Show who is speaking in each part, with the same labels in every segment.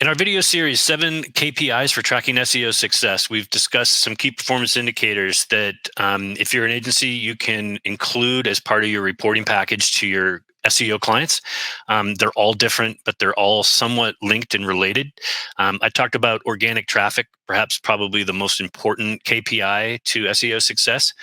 Speaker 1: In our video series, 7 KPIs for tracking SEO success, we've discussed some key performance indicators that if you're an agency, you can include as part of your reporting package to your SEO clients. They're all different, but they're all somewhat linked and related. I talked about organic traffic, perhaps probably the most important KPI to SEO success.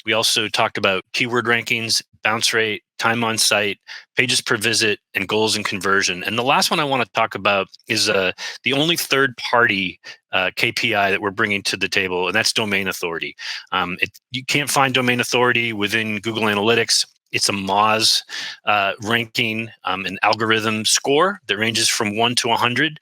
Speaker 1: We also talked about keyword rankings, bounce rate, time on site, pages per visit, and goals and conversion. And the last one I want to talk about is the only third-party KPI that we're bringing to the table, and that's domain authority. You can't find domain authority within Google Analytics. It's a Moz ranking, an algorithm score that ranges from 1 to 100.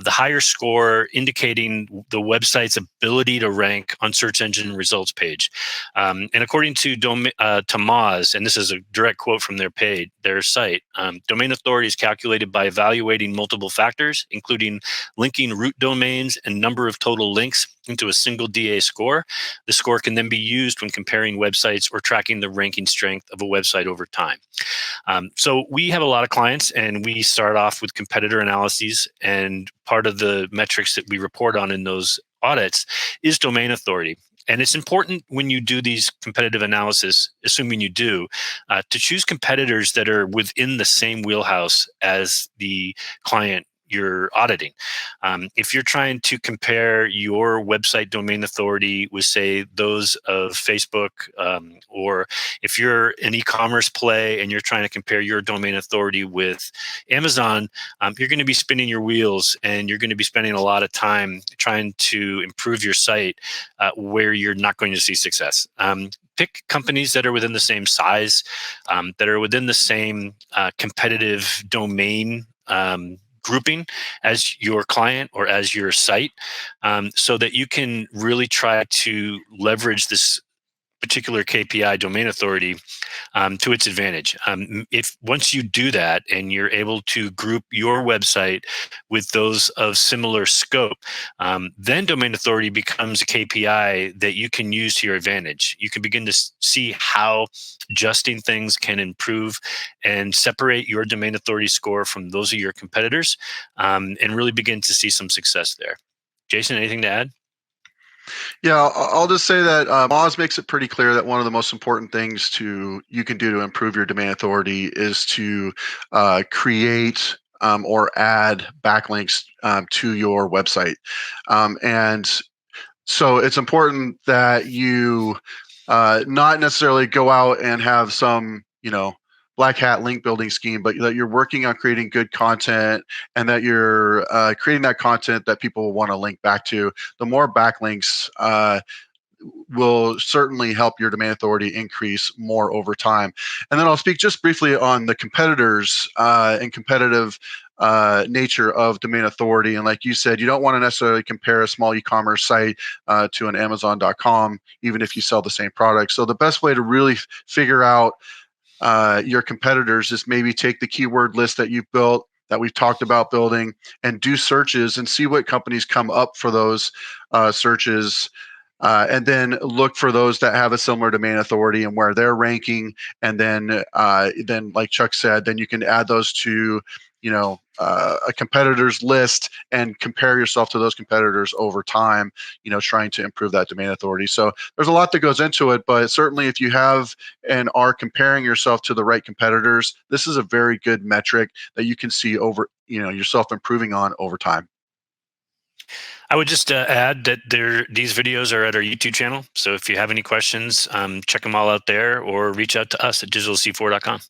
Speaker 1: The higher score indicating the website's ability to rank on search engine results page. And according to Moz, and this is a direct quote from their site, domain authority is calculated by evaluating multiple factors, including linking root domains and number of total links into a single DA score. The score can then be used when comparing websites or tracking the ranking strength of a website over time. So we have a lot of clients, and we start off with competitor analyses, and part of the metrics that we report on in those audits is domain authority. And it's important when you do these competitive analysis, assuming you do, to choose competitors that are within the same wheelhouse as the client you're auditing. If you're trying to compare your website domain authority with, say, those of Facebook, or if you're an e-commerce play and you're trying to compare your domain authority with Amazon, you're going to be spinning your wheels, and you're going to be spending a lot of time trying to improve your site where you're not going to see success. Pick companies that are within the same size, that are within the same competitive domain grouping as your client or as your site, so that you can really try to leverage this particular KPI domain authority to its advantage. If once you do that and you're able to group your website with those of similar scope, then domain authority becomes a KPI that you can use to your advantage. You can begin to see how adjusting things can improve and separate your domain authority score from those of your competitors, and really begin to see some success there. Jason, anything to add?
Speaker 2: Yeah, I'll just say that Moz makes it pretty clear that one of the most important things you can do to improve your domain authority is to create or add backlinks to your website. And so it's important that you not necessarily go out and have some, black hat link building scheme, but that you're working on creating good content, and that you're creating that content that people will want to link back to. The more backlinks will certainly help your domain authority increase more over time. And then I'll speak just briefly on the competitors and competitive nature of domain authority. And like you said, you don't want to necessarily compare a small e-commerce site to an Amazon.com, even if you sell the same product. So the best way to really figure out your competitors is maybe take the keyword list that you've built, that we've talked about building, and do searches and see what companies come up for those searches. And then look for those that have a similar domain authority and where they're ranking. And then like Chuck said, then you can add those to, a competitor's list and compare yourself to those competitors over time, trying to improve that domain authority. So there's a lot that goes into it, but certainly if you have and are comparing yourself to the right competitors, this is a very good metric that you can see over, yourself improving on over time.
Speaker 1: I would just add that these videos are at our YouTube channel. So if you have any questions, check them all out there, or reach out to us at digitalc4.com.